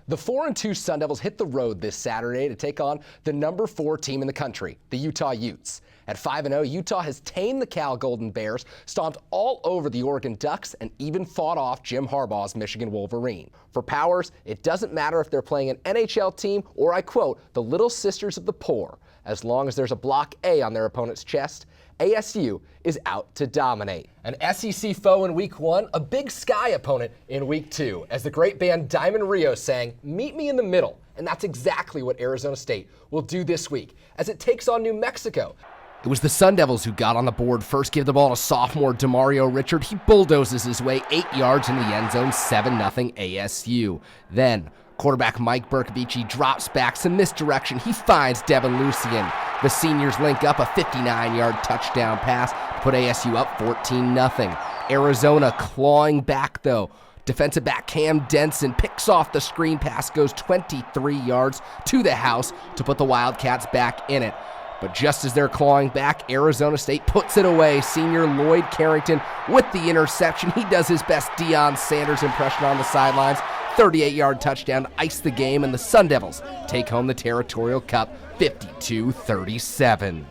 The 4-2 Sun Devils hit the road this Saturday to take on the number 4 team in the country, the Utah Utes. At 5-0, Utah has tamed the Cal Golden Bears, stomped all over the Oregon Ducks, and even fought off Jim Harbaugh's Michigan Wolverine. For Powers, it doesn't matter if they're playing an NHL team or, I quote, the Little Sisters of the Poor. As long as there's a block A on their opponent's chest, ASU is out to dominate. An SEC foe in Week 1, a Big Sky opponent in Week 2, as the great band Diamond Rio sang, "Meet me in the middle." And that's exactly what Arizona State will do this week, as it takes on New Mexico. It was the Sun Devils who got on the board first, give the ball to sophomore DeMario Richard. He bulldozes his way 8 yards into the end zone, 7-0 ASU. Then, quarterback Mike Bercovici drops back some misdirection. He finds Devin Lucien. The seniors link up a 59-yard touchdown pass to put ASU up 14-0. Arizona clawing back, though. Defensive back Cam Denson picks off the screen pass, goes 23 yards to the house to put the Wildcats back in it. But just as they're clawing back, Arizona State puts it away. Senior Lloyd Carrington with the interception. He does his best Deion Sanders impression on the sidelines. 38-yard touchdown to ice the game, and the Sun Devils take home the Territorial Cup 52-37.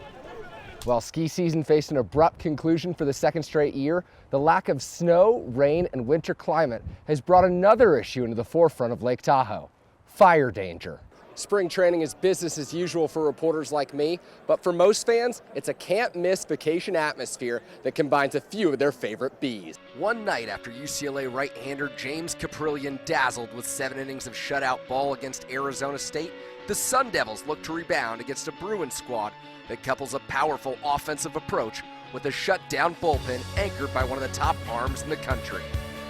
While ski season faced an abrupt conclusion for the second straight year, the lack of snow, rain, and winter climate has brought another issue into the forefront of Lake Tahoe: fire danger. Spring training is business as usual for reporters like me, but for most fans, it's a can't-miss vacation atmosphere that combines a few of their favorite bees. One night after UCLA right-hander James Caprillion dazzled with 7 innings of shutout ball against Arizona State, the Sun Devils look to rebound against a Bruins squad that couples a powerful offensive approach with a shutdown bullpen anchored by one of the top arms in the country.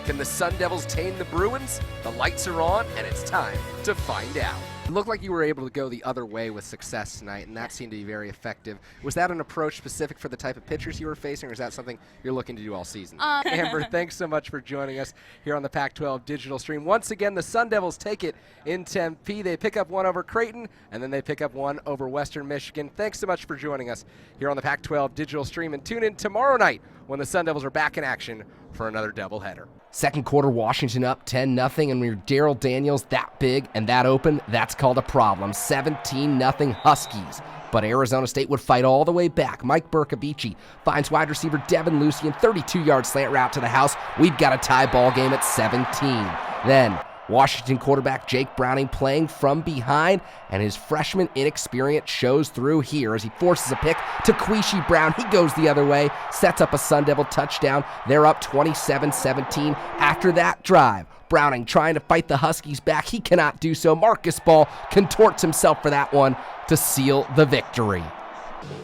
Can the Sun Devils tame the Bruins? The lights are on, and it's time to find out. It looked like you were able to go the other way with success tonight, and that seemed to be very effective. Was that an approach specific for the type of pitchers you were facing, or is that something you're looking to do all season? Amber, thanks so much for joining us here on the Pac-12 digital stream. Once again, the Sun Devils take it in Tempe. They pick up one over Creighton, and then they pick up one over Western Michigan. Thanks so much for joining us here on the Pac-12 digital stream, and tune in tomorrow night when the Sun Devils are back in action for another doubleheader. Second quarter, Washington up 10-0, and when you're Daryl Daniels that big and that open, that's called a problem. 17-0 Huskies. But Arizona State would fight all the way back. Mike Bercovici finds wide receiver Devin Lucien, 32-yard slant route to the house. We've got a tie ball game at 17. Then Washington quarterback Jake Browning playing from behind, and his freshman inexperience shows through here as he forces a pick to Queasy Brown. He goes the other way, sets up a Sun Devil touchdown. They're up 27-17 after that drive. Browning trying to fight the Huskies back. He cannot do so. Marcus Ball contorts himself for that one to seal the victory.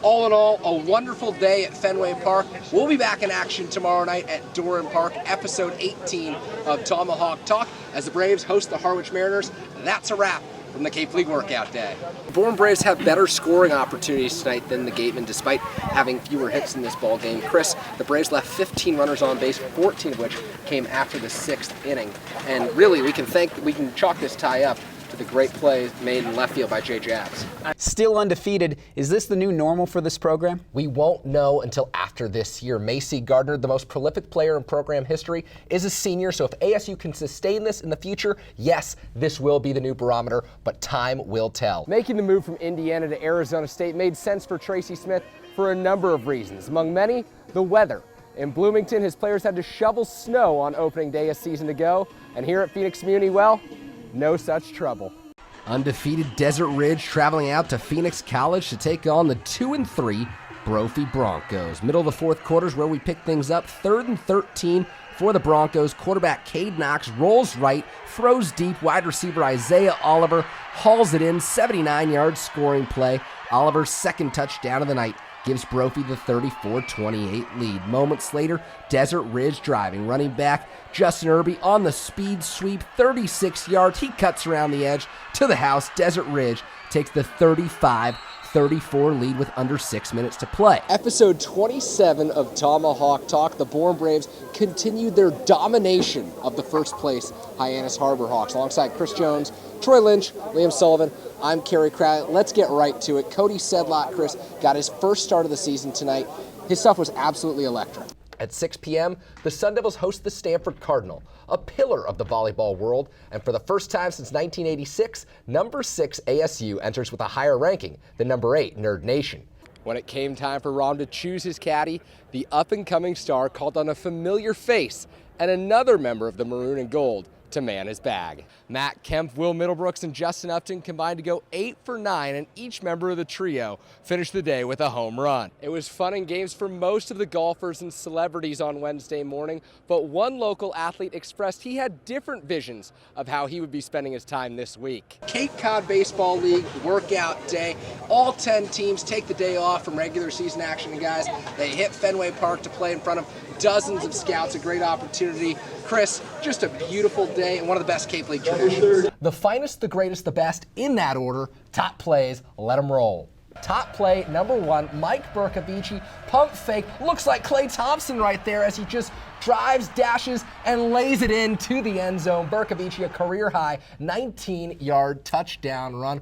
All in all, a wonderful day at Fenway Park. We'll be back in action tomorrow night at Doran Park, episode 18 of Tomahawk Talk, as the Braves host the Harwich Mariners. That's a wrap from the Cape League Workout Day. The Bourne Braves have better scoring opportunities tonight than the Gatemen, despite having fewer hits in this ball game. Chris, the Braves left 15 runners on base, 14 of which came after the 6th inning. And really, we can chalk this tie up to the great play made in left field by Jay Jabs. Still undefeated. Is this the new normal for this program? We won't know until after this year. Macy Gardner, the most prolific player in program history, is a senior, so if ASU can sustain this in the future, yes, this will be the new barometer, but time will tell. Making the move from Indiana to Arizona State made sense for Tracy Smith for a number of reasons. Among many, the weather. In Bloomington, his players had to shovel snow on opening day a season ago, and here at Phoenix Muni, well, no such trouble. Undefeated Desert Ridge traveling out to Phoenix College to take on the 2-3 Brophy Broncos. Middle of the fourth quarter is where we pick things up. 3rd and 13 for the Broncos. Quarterback Cade Knox rolls right, throws deep. Wide receiver Isaiah Oliver hauls it in. 79-yard scoring play. Oliver's second touchdown of the night gives Brophy the 34-28 lead. Moments later, Desert Ridge driving. Running back Justin Irby on the speed sweep, 36 yards. He cuts around the edge to the house. Desert Ridge takes the 35-34 lead with under 6 minutes to play. Episode 27 of Tomahawk Talk. The Bourne Braves continued their domination of the first place Hyannis Harbor Hawks. Alongside Chris Jones, Troy Lynch, Liam Sullivan, I'm Kerry Crowley. Let's get right to it. Cody Sedlot, Chris, got his first start of the season tonight. His stuff was absolutely electric. at 6 p.m., the Sun Devils host the Stanford Cardinal, a pillar of the volleyball world, and for the first time since 1986, number 6 ASU enters with a higher ranking than number 8 Nerd Nation. When it came time for Rahm to choose his caddy, the up-and-coming star called on a familiar face and another member of the Maroon and Gold to man his bag. Matt Kemp, Will Middlebrooks, and Justin Upton combined to go 8 for 9, and each member of the trio finished the day with a home run. It was fun and games for most of the golfers and celebrities on Wednesday morning, but one local athlete expressed he had different visions of how he would be spending his time this week. Cape Cod Baseball League workout day. All 10 teams take the day off from regular season action, and guys, they hit Fenway Park to play in front of dozens of scouts, a great opportunity. Chris, just a beautiful day and one of the best Cape League traditions. The finest, the greatest, the best, in that order. Top plays, let them roll. Top play, number 1, Mike Bercovici, pump fake, looks like Klay Thompson right there as he just drives, dashes, and lays it into the end zone. Bercovici, a career-high 19-yard touchdown run.